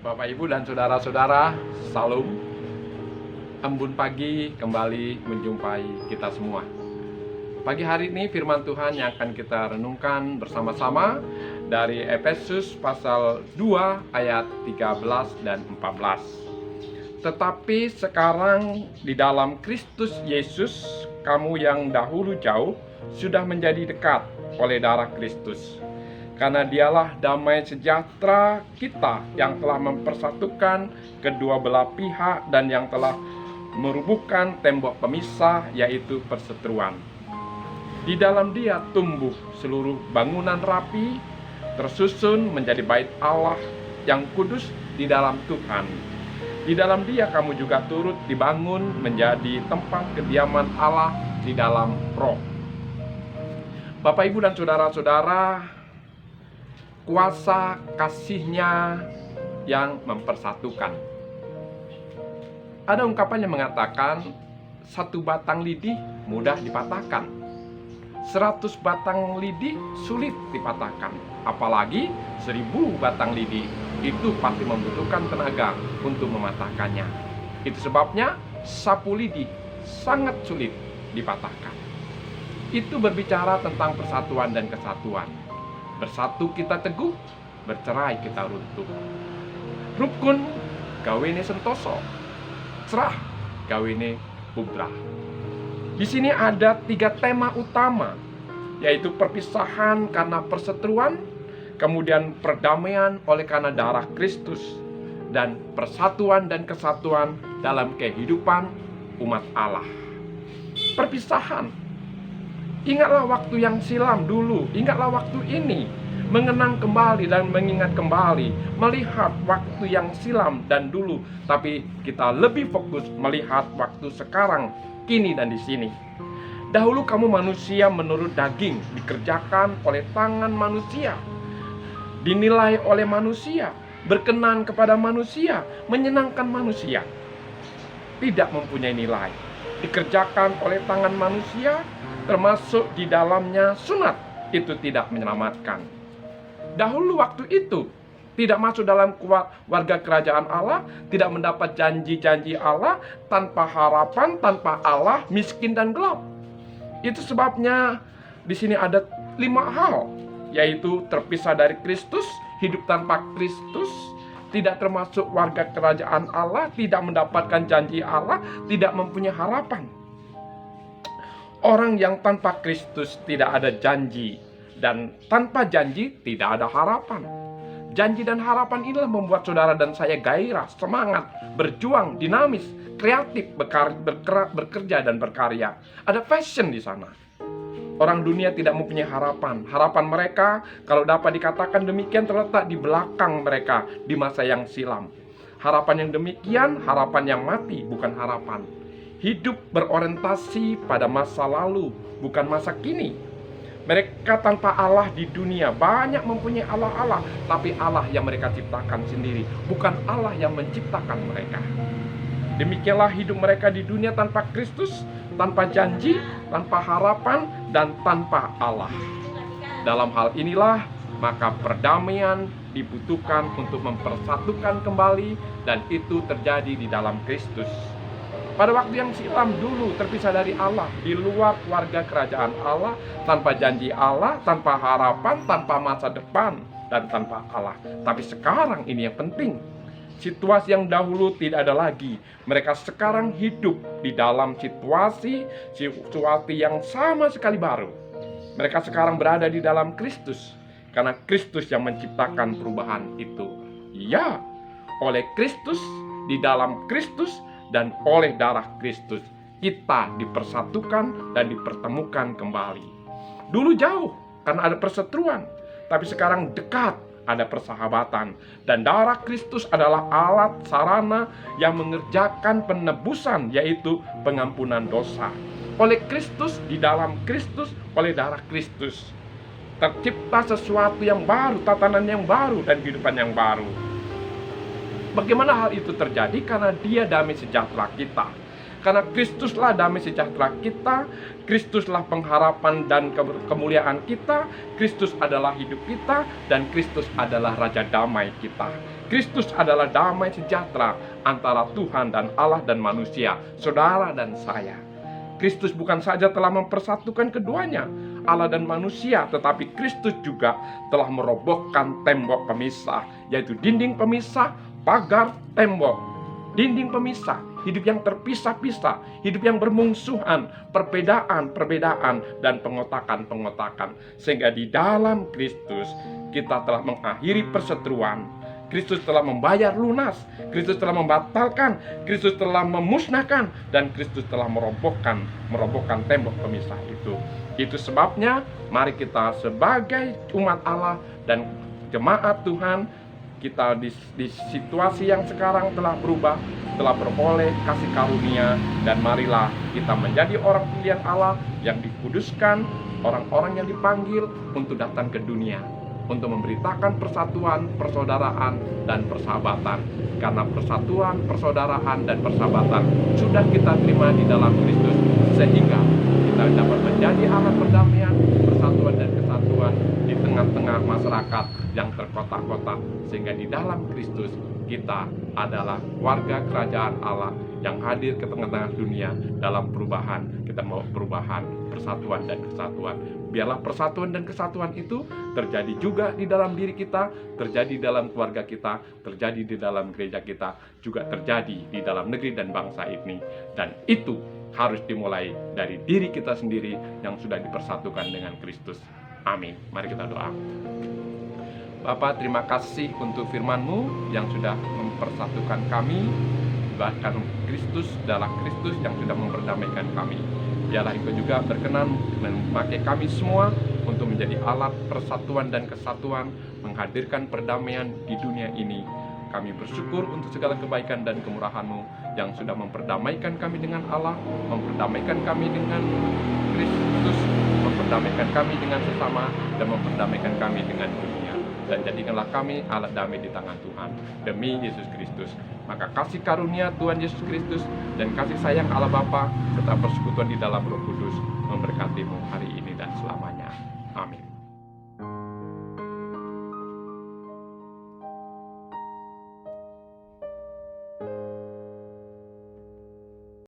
Bapak, Ibu, dan saudara-saudara, salam. Embun pagi kembali menjumpai kita semua. Pagi hari ini firman Tuhan yang akan kita renungkan bersama-sama dari Efesus pasal 2 ayat 13 dan 14. Tetapi sekarang di dalam Kristus Yesus, kamu yang dahulu jauh sudah menjadi dekat oleh darah Kristus. Karena dialah damai sejahtera kita yang telah mempersatukan kedua belah pihak dan yang telah merubuhkan tembok pemisah, yaitu perseteruan. Di dalam dia tumbuh seluruh bangunan rapi, tersusun menjadi bait Allah yang kudus di dalam Tuhan. Di dalam dia kamu juga turut dibangun menjadi tempat kediaman Allah di dalam Roh. Bapak, Ibu, dan saudara-saudara, kuasa kasih-Nya yang mempersatukan. Ada ungkapan yang mengatakan, satu batang lidi mudah dipatahkan, 100 batang lidi sulit dipatahkan, apalagi 1000 batang lidi. Itu pasti membutuhkan tenaga untuk mematahkannya. Itu sebabnya sapu lidi sangat sulit dipatahkan. Itu berbicara tentang persatuan dan kesatuan. Bersatu kita teguh, bercerai kita runtuh. Rukun gawene sentoso, cerah gawene bubrah. Di sini ada 3 tema utama, yaitu perpisahan karena perseteruan, kemudian perdamaian oleh karena darah Kristus, dan persatuan dan kesatuan dalam kehidupan umat Allah. Perpisahan. Ingatlah waktu yang silam dulu, ingatlah waktu ini, mengenang kembali dan mengingat kembali, melihat waktu yang silam dan dulu, tapi kita lebih fokus melihat waktu sekarang, kini dan di sini. Dahulu kamu manusia menurut daging, dikerjakan oleh tangan manusia, dinilai oleh manusia, berkenan kepada manusia, menyenangkan manusia, tidak mempunyai nilai, dikerjakan oleh tangan manusia, termasuk di dalamnya sunat, itu tidak menyelamatkan. Dahulu waktu itu tidak masuk dalam warga kerajaan Allah, tidak mendapat janji-janji Allah, tanpa harapan, tanpa Allah, miskin dan gelap. Itu sebabnya di sini ada 5 hal, yaitu terpisah dari Kristus, hidup tanpa Kristus, tidak termasuk warga kerajaan Allah, tidak mendapatkan janji Allah, tidak mempunyai harapan. Orang yang tanpa Kristus tidak ada janji, dan tanpa janji tidak ada harapan. Janji dan harapan inilah membuat saudara dan saya gairah, semangat, berjuang, dinamis, kreatif, bekerja dan berkarya. Ada passion di sana. Orang dunia tidak mempunyai harapan. Harapan mereka, kalau dapat dikatakan demikian, terletak di belakang mereka di masa yang silam. Harapan yang demikian, harapan yang mati, bukan harapan. Hidup berorientasi pada masa lalu, bukan masa kini. Mereka tanpa Allah di dunia, banyak mempunyai Allah-Allah, tapi Allah yang mereka ciptakan sendiri, bukan Allah yang menciptakan mereka. Demikianlah hidup mereka di dunia tanpa Kristus, tanpa janji, tanpa harapan, dan tanpa Allah. Dalam hal inilah, maka perdamaian dibutuhkan untuk mempersatukan kembali, dan itu terjadi di dalam Kristus. Pada waktu yang silam dulu terpisah dari Allah, di luar warga kerajaan Allah, tanpa janji Allah, tanpa harapan, tanpa masa depan, dan tanpa Allah. Tapi sekarang ini yang penting. Situasi yang dahulu tidak ada lagi. Mereka sekarang hidup di dalam situasi yang sama sekali baru. Mereka sekarang berada di dalam Kristus, karena Kristus yang menciptakan perubahan itu. Ya, oleh Kristus, di dalam Kristus, dan oleh darah Kristus kita dipersatukan dan dipertemukan kembali. Dulu jauh karena ada perseteruan, tapi sekarang dekat, ada persahabatan. Dan darah Kristus adalah alat sarana yang mengerjakan penebusan, yaitu pengampunan dosa. Oleh Kristus, di dalam Kristus, oleh darah Kristus, tercipta sesuatu yang baru, tatanan yang baru, dan kehidupan yang baru. Bagaimana hal itu terjadi? Karena dia damai sejahtera kita. Karena Kristuslah damai sejahtera kita, Kristuslah pengharapan dan kemuliaan kita, Kristus adalah hidup kita, dan Kristus adalah Raja damai kita. Kristus adalah damai sejahtera antara Tuhan dan Allah dan manusia, saudara dan saya. Kristus bukan saja telah mempersatukan keduanya, Allah dan manusia, tetapi Kristus juga telah merobohkan tembok pemisah, yaitu dinding pemisah, pagar, tembok, dinding pemisah, hidup yang terpisah-pisah, hidup yang bermungsuhan, perbedaan, dan pengotakan. Sehingga di dalam Kristus kita telah mengakhiri perseteruan. Kristus telah membayar lunas, Kristus telah membatalkan, Kristus telah memusnahkan, dan Kristus telah merobohkan tembok pemisah itu. Itu sebabnya mari kita sebagai umat Allah dan jemaat Tuhan, kita di situasi yang sekarang telah berubah, telah beroleh kasih karunia, dan marilah kita menjadi orang pilihan Allah yang dikuduskan, orang-orang yang dipanggil untuk datang ke dunia, untuk memberitakan persatuan, persaudaraan, dan persahabatan. Karena persatuan, persaudaraan, dan persahabatan sudah kita terima di dalam Kristus, sehingga kita dapat menjadi alat perdamaian, persatuan, dan kesatuan di tengah-tengah masyarakat yang terkotak-kotak. Sehingga di dalam Kristus kita adalah warga kerajaan Allah yang hadir ke tengah-tengah dunia dalam perubahan. Kita mau perubahan, persatuan, dan kesatuan. Biarlah persatuan dan kesatuan itu terjadi juga di dalam diri kita, terjadi dalam keluarga kita, terjadi di dalam gereja kita, juga terjadi di dalam negeri dan bangsa ini. Dan itu harus dimulai dari diri kita sendiri yang sudah dipersatukan dengan Kristus. Amin. Mari kita doa. Bapa, terima kasih untuk firman-Mu yang sudah mempersatukan kami, bahkan Kristus adalah Kristus yang sudah memperdamaikan kami. Biarlah Engkau juga berkenan memakai kami semua untuk menjadi alat persatuan dan kesatuan, menghadirkan perdamaian di dunia ini. Kami bersyukur untuk segala kebaikan dan kemurahan-Mu yang sudah memperdamaikan kami dengan Allah, memperdamaikan kami dengan Kristus, memperdamaikan kami dengan sesama, dan memperdamaikan kami dengan dunia. Dan jadikanlah kami alat damai di tangan Tuhan, demi Yesus Kristus. Maka kasih karunia Tuhan Yesus Kristus dan kasih sayang Allah Bapa serta persekutuan di dalam Roh Kudus memberkatimu hari ini.